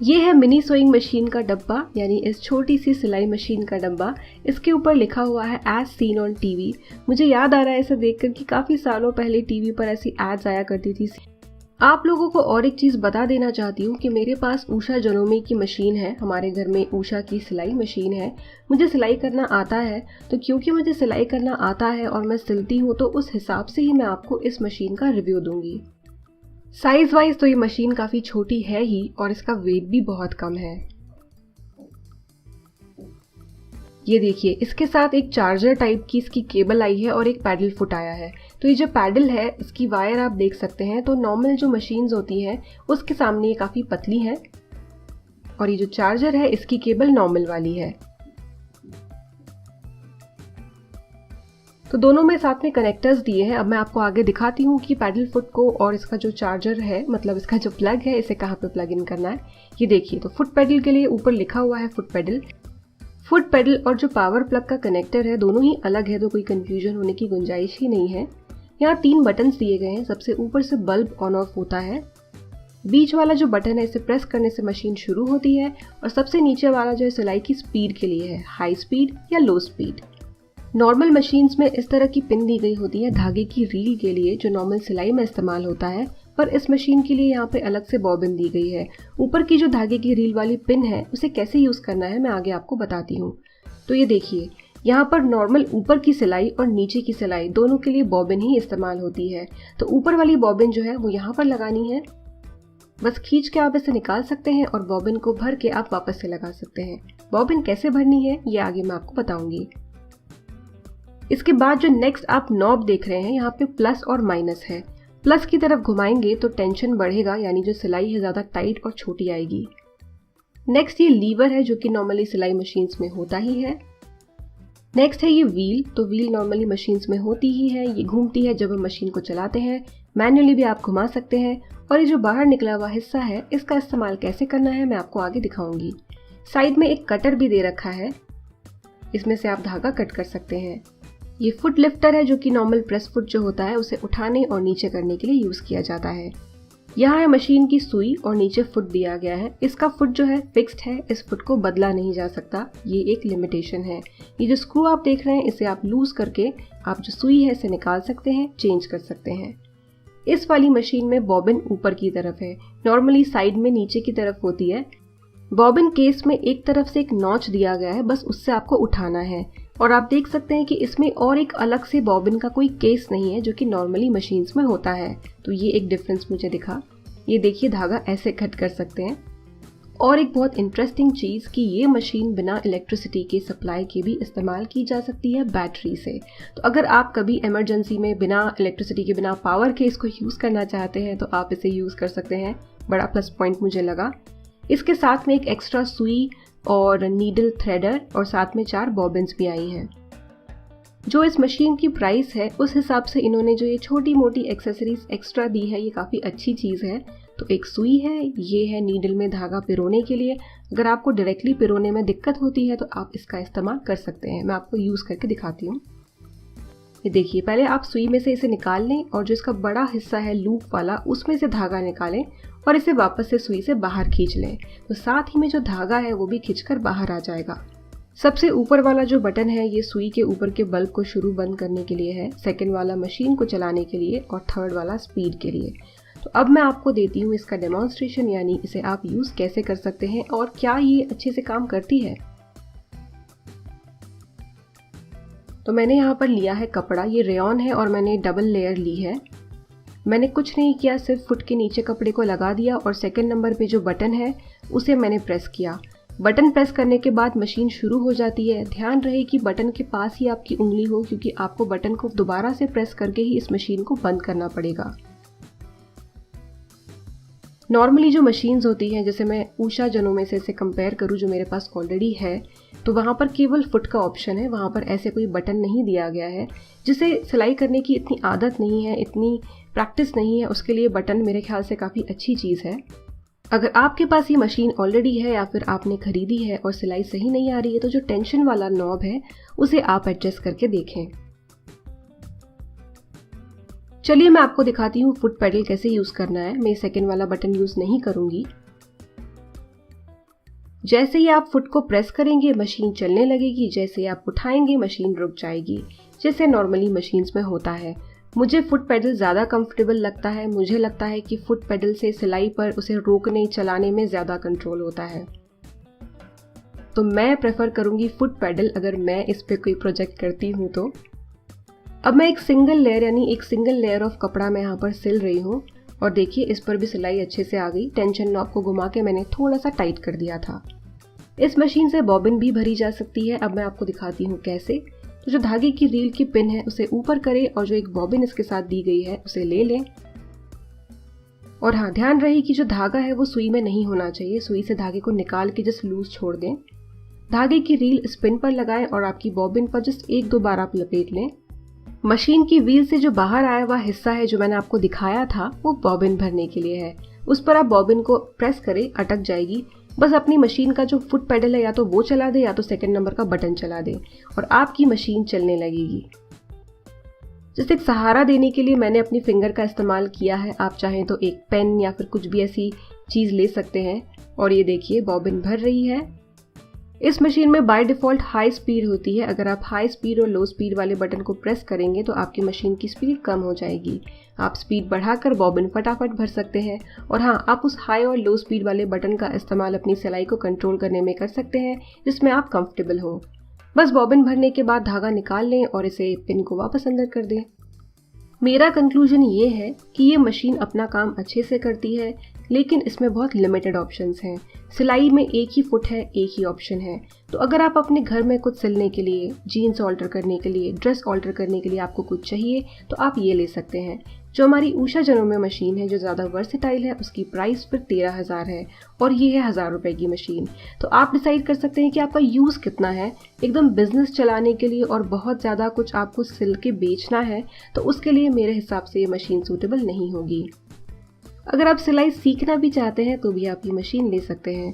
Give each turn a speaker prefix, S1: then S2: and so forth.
S1: ये है mini sowing machine का डब्बा, यानी इस छोटी सी सिलाई मशीन का डब्बा। इसके ऊपर लिखा हुआ है एज सीन ऑन टीवी। मुझे याद आ रहा है इसे देखकर कि काफ़ी सालों पहले टीवी पर ऐसी एड्स आया करती थी। आप लोगों को और एक चीज़ बता देना चाहती हूँ कि मेरे पास ऊषा जनोमी की मशीन है। हमारे घर में ऊषा की सिलाई मशीन है। मुझे सिलाई करना आता है, तो क्योंकि मुझे सिलाई करना आता है और मैं सिलती हूँ, तो उस हिसाब से ही मैं आपको इस मशीन का रिव्यू दूंगी। साइज वाइज तो ये मशीन काफ़ी छोटी है ही और इसका वेट भी बहुत कम है। ये देखिए, इसके साथ एक चार्जर टाइप की इसकी केबल आई है और एक पैडल फुट आया है। तो ये जो पैडल है, इसकी वायर आप देख सकते हैं, तो नॉर्मल जो मशीन्स होती हैं उसके सामने ये काफ़ी पतली है, और ये जो चार्जर है इसकी केबल नॉर्मल वाली है। तो दोनों में साथ में कनेक्टर्स दिए हैं। अब मैं आपको आगे दिखाती हूँ कि पैडल फुट को और इसका जो चार्जर है, मतलब इसका जो प्लग है, इसे कहाँ पे प्लग इन करना है। ये देखिए, तो फुट पैडल के लिए ऊपर लिखा हुआ है फुट पैडल। फुट पैडल और जो पावर प्लग का कनेक्टर है, दोनों ही अलग है, तो कोई कंफ्यूजन होने की गुंजाइश ही नहीं है। यहाँ 3 बटन्स दिए गए हैं। सबसे ऊपर से बल्ब ऑन ऑफ होता है। बीच वाला जो बटन है, इसे प्रेस करने से मशीन शुरू होती है, और सबसे नीचे वाला जो है सिलाई की स्पीड के लिए है, हाई स्पीड या लो स्पीड। नॉर्मल मशीन्स में इस तरह की पिन दी गई होती है धागे की रील के लिए, जो नॉर्मल सिलाई में इस्तेमाल होता है, पर इस मशीन के लिए यहाँ पे अलग से बॉबिन दी गई है। ऊपर की जो धागे की रील वाली पिन है, उसे कैसे यूज़ करना है मैं आगे आपको बताती हूँ। तो ये देखिए, यहाँ पर नॉर्मल ऊपर की सिलाई और नीचे की सिलाई दोनों के लिए बॉबिन ही इस्तेमाल होती है। तो ऊपर वाली बॉबिन जो है वो यहाँ पर लगानी है। बस खींच के आप इसे निकाल सकते हैं और बॉबिन को भर के आप वापस से लगा सकते हैं। बॉबिन कैसे भरनी है ये आगे मैं आपको बताऊंगी। इसके बाद जो नेक्स्ट आप नॉब देख रहे हैं, यहाँ पे प्लस और माइनस है। प्लस की तरफ घुमाएंगे तो टेंशन बढ़ेगा, यानी जो सिलाई है ज़्यादा टाइट और छोटी आएगी। नेक्स्ट ये लीवर है, जो कि नॉर्मली सिलाई मशीन्स में होता ही है। नेक्स्ट है ये व्हील। तो व्हील नॉर्मली मशीन्स में होती ही है, ये घूमती है जब हम मशीन को चलाते हैं। मैन्युअली भी आप घुमा सकते हैं। और ये जो बाहर निकला हुआ हिस्सा है, इसका इस्तेमाल कैसे करना है मैं आपको आगे दिखाऊंगी। साइड में एक कटर भी दे रखा है, इसमें से आप धागा कट कर सकते हैं। ये फुट लिफ्टर है, जो कि नॉर्मल प्रेस फुट जो होता है उसे उठाने और नीचे करने के लिए यूज किया जाता है। यहाँ है मशीन की सुई और नीचे फुट दिया गया है। इसका फुट जो है फिक्स्ड है, इस फुट को बदला नहीं जा सकता, ये एक लिमिटेशन है। ये जो स्क्रू आप देख रहे हैं, इसे आप लूज करके आप जो सुई है इसे निकाल सकते हैं, चेंज कर सकते हैं। इस वाली मशीन में बॉबिन ऊपर की तरफ है, नॉर्मली साइड में नीचे की तरफ होती है। बॉबिन केस में एक तरफ से एक नॉच दिया गया है, बस उससे आपको उठाना है। और आप देख सकते हैं कि इसमें और एक अलग से बॉबिन का कोई केस नहीं है, जो कि नॉर्मली मशीन्स में होता है। तो ये एक डिफरेंस मुझे दिखा। ये देखिए, धागा ऐसे कट कर सकते हैं। और एक बहुत इंटरेस्टिंग चीज़ कि ये मशीन बिना इलेक्ट्रिसिटी के सप्लाई के भी इस्तेमाल की जा सकती है, बैटरी से। तो अगर आप कभी इमरजेंसी में बिना इलेक्ट्रिसिटी के, बिना पावर के इसको यूज़ करना चाहते हैं, तो आप इसे यूज़ कर सकते हैं। बड़ा प्लस पॉइंट मुझे लगा। इसके साथ में एक एक्स्ट्रा सुई और नीडल थ्रेडर और साथ में 4 बॉबिन्स भी आई हैं। जो इस मशीन की प्राइस है, उस हिसाब से इन्होंने जो ये छोटी मोटी एक्सेसरीज एक्स्ट्रा दी है, ये काफ़ी अच्छी चीज़ है। तो एक सुई है, ये है नीडल में धागा पिरोने के लिए। अगर आपको डायरेक्टली पिरोने में दिक्कत होती है तो आप इसका इस्तेमाल कर सकते हैं। मैं आपको यूज़ करके दिखाती हूँ। ये देखिए, पहले आप सुई में से इसे निकाल लें और जो इसका बड़ा हिस्सा है लूप वाला, उसमें से धागा निकालें और इसे वापस से सुई से बाहर खींच लें। तो साथ ही में जो धागा है वो भी खींचकर बाहर आ जाएगा। सबसे ऊपर वाला जो बटन है, ये सुई के ऊपर के बल्ब को शुरू बंद करने के लिए है। सेकंड वाला मशीन को चलाने के लिए और थर्ड वाला स्पीड के लिए। तो अब मैं आपको देती हूँ इसका डेमोन्स्ट्रेशन, यानी इसे आप यूज़ कैसे कर सकते हैं और क्या ये अच्छे से काम करती है। तो मैंने यहाँ पर लिया है कपड़ा, ये रेयॉन है और मैंने डबल लेयर ली है। मैंने कुछ नहीं किया, सिर्फ फुट के नीचे कपड़े को लगा दिया और सेकंड नंबर पे जो बटन है उसे मैंने प्रेस किया। बटन प्रेस करने के बाद मशीन शुरू हो जाती है। ध्यान रहे कि बटन के पास ही आपकी उंगली हो, क्योंकि आपको बटन को दोबारा से प्रेस करके ही इस मशीन को बंद करना पड़ेगा। नॉर्मली जो मशीन्स होती हैं, जैसे मैं ऊषा जनोमी से इसे कंपेयर करूँ जो मेरे पास ऑलरेडी है, तो वहाँ पर केवल फुट का ऑप्शन है। वहाँ पर ऐसे कोई बटन नहीं दिया गया है। जिसे सिलाई करने की इतनी आदत नहीं है, इतनी प्रैक्टिस नहीं है, उसके लिए बटन मेरे ख्याल से काफ़ी अच्छी चीज़ है। अगर आपके पास ये मशीन ऑलरेडी है या फिर आपने खरीदी है और सिलाई सही नहीं आ रही है, तो जो टेंशन वाला नॉब है उसे आप एडजस्ट करके देखें। चलिए मैं आपको दिखाती हूँ फुट पेडल कैसे यूज़ करना है। मैं सेकंड वाला बटन यूज़ नहीं करूँगी। जैसे ही आप फुट को प्रेस करेंगे मशीन चलने लगेगी, जैसे ही आप उठाएंगे मशीन रुक जाएगी, जैसे नॉर्मली मशीन्स में होता है। मुझे फुट पेडल ज़्यादा कंफर्टेबल लगता है। मुझे लगता है कि फुट पेडल से सिलाई पर उसे रोकने चलाने में ज़्यादा कंट्रोल होता है, तो मैं प्रेफर करूँगी फुट पेडल अगर मैं इस पर कोई प्रोजेक्ट करती हूँ तो। अब मैं एक सिंगल लेयर ऑफ कपड़ा मैं यहाँ पर सिल रही हूँ और देखिए इस पर भी सिलाई अच्छे से आ गई। टेंशन नॉब को घुमा के मैंने थोड़ा सा टाइट कर दिया था। इस मशीन से बॉबिन भी भरी जा सकती है। अब मैं आपको दिखाती हूँ कैसे। तो जो धागे की रील की पिन है उसे ऊपर करें और जो एक बॉबिन इसके साथ दी गई है उसे ले लें। और हाँ, ध्यान रहे कि जो धागा है वो सुई में नहीं होना चाहिए। सुई से धागे को निकाल के जस्ट लूज छोड़ दें। धागे की रील इस पिन पर लगाएं और आपकी बॉबिन पर जस्ट 1-2 बार आप लपेट लें। मशीन की व्हील से जो बाहर आया हुआ हिस्सा है जो मैंने आपको दिखाया था वो बॉबिन भरने के लिए है। उस पर आप बॉबिन को प्रेस करें, अटक जाएगी। बस अपनी मशीन का जो फुट पेडल है या तो वो चला दे या तो सेकंड नंबर का बटन चला दे और आपकी मशीन चलने लगेगी। जैसे एक सहारा देने के लिए मैंने अपनी फिंगर का इस्तेमाल किया है। आप चाहें तो एक पेन या फिर कुछ भी ऐसी चीज़ ले सकते हैं। और ये देखिए बॉबिन भर रही है। इस मशीन में बाय डिफ़ॉल्ट हाई स्पीड होती है। अगर आप हाई स्पीड और लो स्पीड वाले बटन को प्रेस करेंगे तो आपकी मशीन की स्पीड कम हो जाएगी। आप स्पीड बढ़ाकर बॉबिन फटाफट भर सकते हैं। और हाँ, आप उस हाई और लो स्पीड वाले बटन का इस्तेमाल अपनी सिलाई को कंट्रोल करने में कर सकते हैं जिसमें आप कंफर्टेबल हो। बस बॉबिन भरने के बाद धागा निकाल लें और इसे पिन को वापस अंदर कर दें। मेरा कंक्लूजन ये है कि ये मशीन अपना काम अच्छे से करती है, लेकिन इसमें बहुत लिमिटेड ऑप्शंस हैं। सिलाई में एक ही फुट है, एक ही ऑप्शन है। तो अगर आप अपने घर में कुछ सिलने के लिए, जीन्स ऑल्टर करने के लिए, ड्रेस ऑल्टर करने के लिए आपको कुछ चाहिए तो आप ये ले सकते हैं। जो हमारी उषा जनोमे मशीन है जो ज़्यादा वर्सेटाइल है उसकी प्राइस फिर 13,000 है और ये है 1,000 रुपये की मशीन। तो आप डिसाइड कर सकते हैं कि आपका यूज़ कितना है। एकदम बिजनेस चलाने के लिए और बहुत ज़्यादा कुछ आपको सिल के बेचना है तो उसके लिए मेरे हिसाब से ये मशीन सूटेबल नहीं होगी। अगर आप सिलाई सीखना भी चाहते हैं तो भी आप ये मशीन ले सकते हैं।